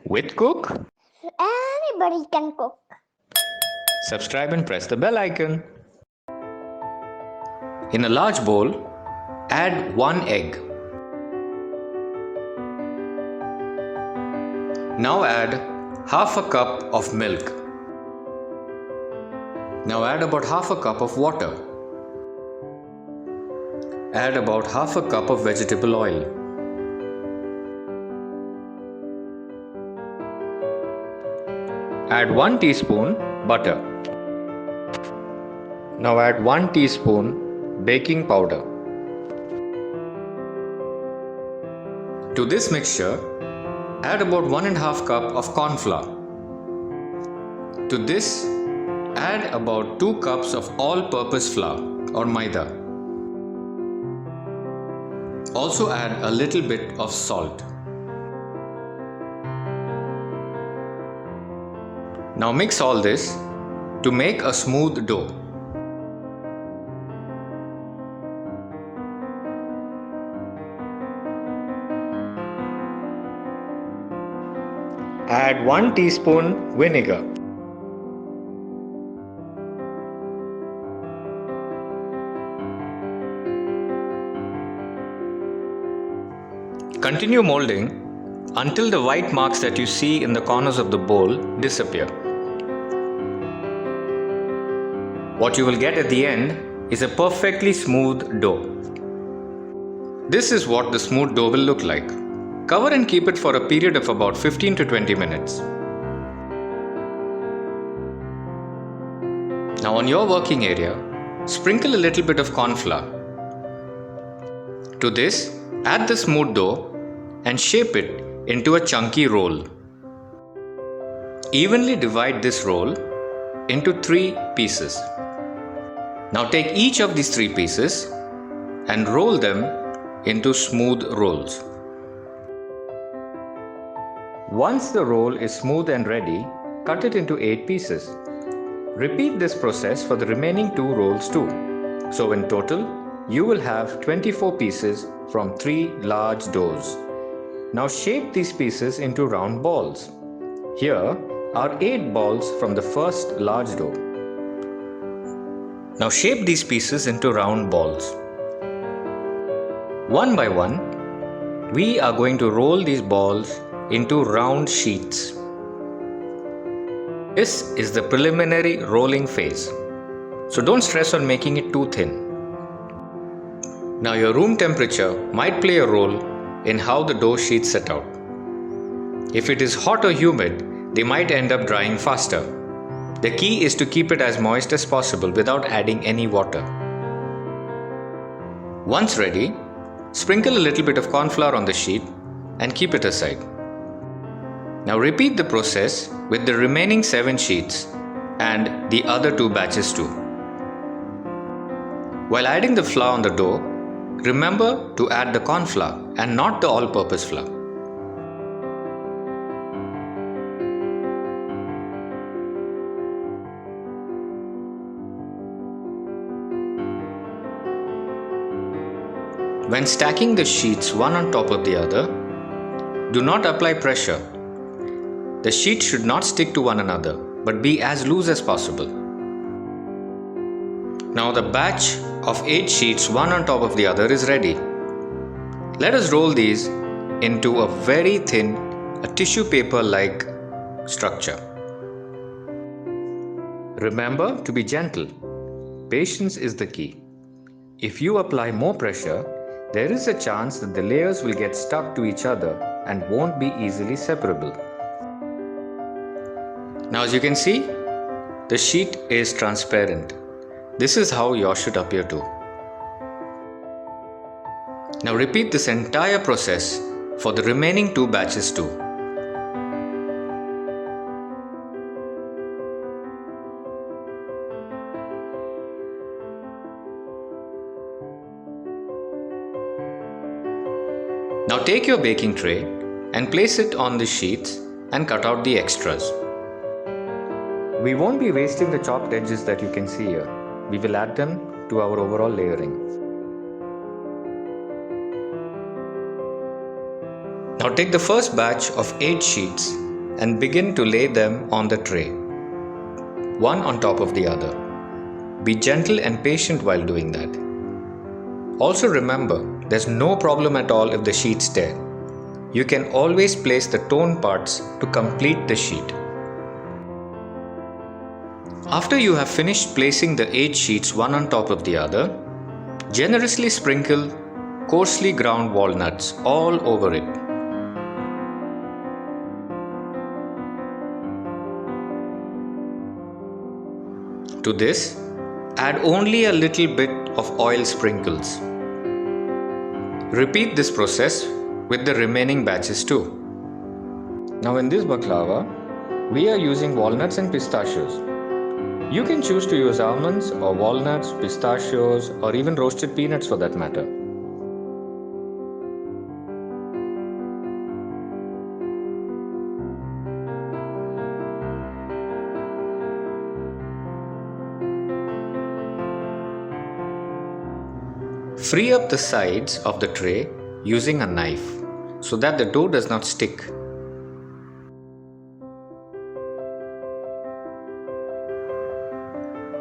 with Cook. Anybody can cook. Subscribe and press the bell icon. In a large bowl, add 1 egg. Now add half a cup of milk. Now add about half a cup of water. Add about half a cup of vegetable oil. Add 1 teaspoon butter. Now add 1 teaspoon baking powder. To this mixture, add about 1½ cup of corn flour. To this, add about 2 cups of all-purpose flour or maida. Also add a little bit of salt. Now mix all this to make a smooth dough. Add 1 teaspoon vinegar. Continue molding until the white marks that you see in the corners of the bowl disappear. What you will get at the end is a perfectly smooth dough. This is what the smooth dough will look like. Cover and keep it for a period of about 15 to 20 minutes. Now on your working area, sprinkle a little bit of corn flour. To this, add the smooth dough and shape it into a chunky roll. Evenly divide this roll into 3 pieces. Now take each of these 3 pieces and roll them into smooth rolls. Once the roll is smooth and ready, cut it into 8 pieces. Repeat this process for the remaining 2 rolls too. So in total, you will have 24 pieces from 3 large doughs. Now shape these pieces into round balls. Here are 8 balls from the first large dough. Now shape these pieces into round balls. One by one, we are going to roll these balls into round sheets. This is the preliminary rolling phase, so don't stress on making it too thin. Now your room temperature might play a role in how the dough sheets set out. If it is hot or humid, they might end up drying faster. The key is to keep it as moist as possible without adding any water. Once ready, sprinkle a little bit of corn flour on the sheet and keep it aside. Now repeat the process with the remaining 7 sheets and the other 2 batches too. While adding the flour on the dough, remember to add the corn flour and not the all-purpose flour. When stacking the sheets one on top of the other, do not apply pressure. The sheets should not stick to one another, but be as loose as possible. Now the batch of 8 sheets one on top of the other is ready. Let us roll these into a very thin, a tissue paper-like structure. Remember to be gentle. Patience is the key. If you apply more pressure, there is a chance that the layers will get stuck to each other and won't be easily separable. Now as you can see, the sheet is transparent. This is how yours should appear too. Now repeat this entire process for the remaining 2 batches too. Now take your baking tray and place it on the sheets and cut out the extras. We won't be wasting the chopped edges that you can see here. We will add them to our overall layering. Now take the first batch of 8 sheets and begin to lay them on the tray, one on top of the other. Be gentle and patient while doing that. Also remember, there's no problem at all if the sheets tear. You can always place the torn parts to complete the sheet. After you have finished placing the 8 sheets one on top of the other, generously sprinkle coarsely ground walnuts all over it. To this, add only a little bit of oil sprinkles. Repeat this process with the remaining batches too. Now in this baklava, we are using walnuts and pistachios. You can choose to use almonds or walnuts, pistachios, or even roasted peanuts for that matter. Free up the sides of the tray using a knife so that the dough does not stick.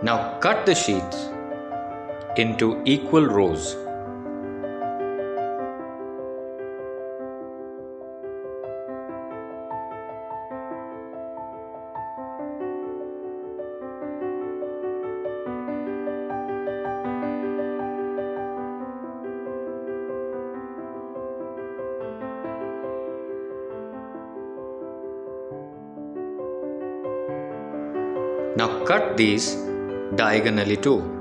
Now cut the sheets into equal rows. Now cut these diagonally too.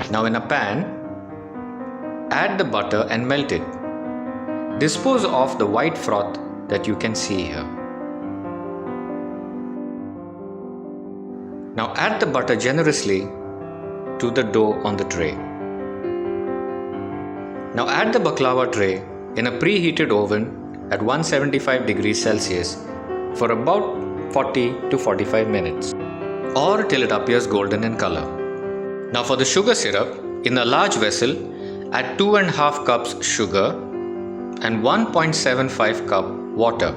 Now in a pan, add the butter and melt it. Dispose of the white froth that you can see here. Now add the butter generously to the dough on the tray. Now add the baklava tray in a preheated oven at 175 degrees Celsius for about 40 to 45 minutes, or till it appears golden in color. Now for the sugar syrup, in a large vessel, add 2.5 cups sugar and 1.75 cup water.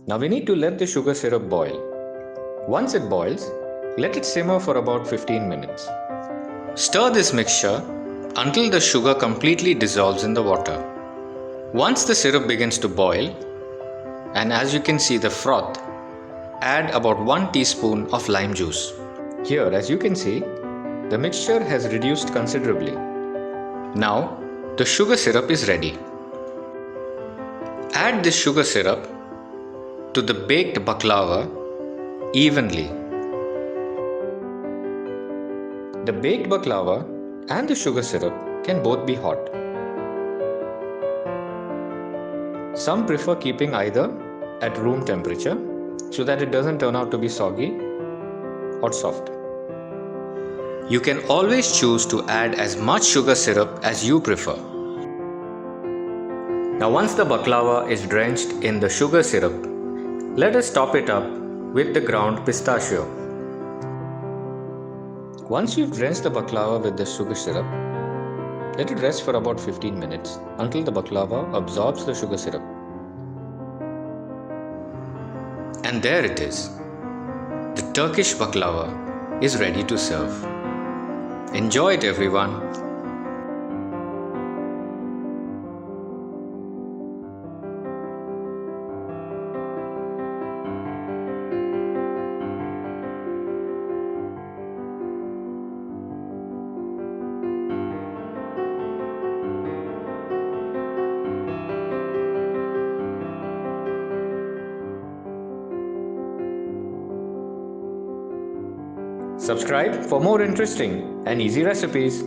Now we need to let the sugar syrup boil. Once it boils, let it simmer for about 15 minutes. Stir this mixture until the sugar completely dissolves in the water. Once the syrup begins to boil, and as you can see the froth, add about 1 teaspoon of lime juice. Here, as you can see, the mixture has reduced considerably. Now, the sugar syrup is ready. Add this sugar syrup to the baked baklava evenly. The baked baklava and the sugar syrup can both be hot. Some prefer keeping either at room temperature so that it doesn't turn out to be soggy or soft. You can always choose to add as much sugar syrup as you prefer. Now once the baklava is drenched in the sugar syrup, let us top it up with the ground pistachio. Once you've drenched the baklava with the sugar syrup, let it rest for about 15 minutes until the baklava absorbs the sugar syrup. And there it is. The Turkish baklava is ready to serve. Enjoy it, everyone. Subscribe for more interesting and easy recipes.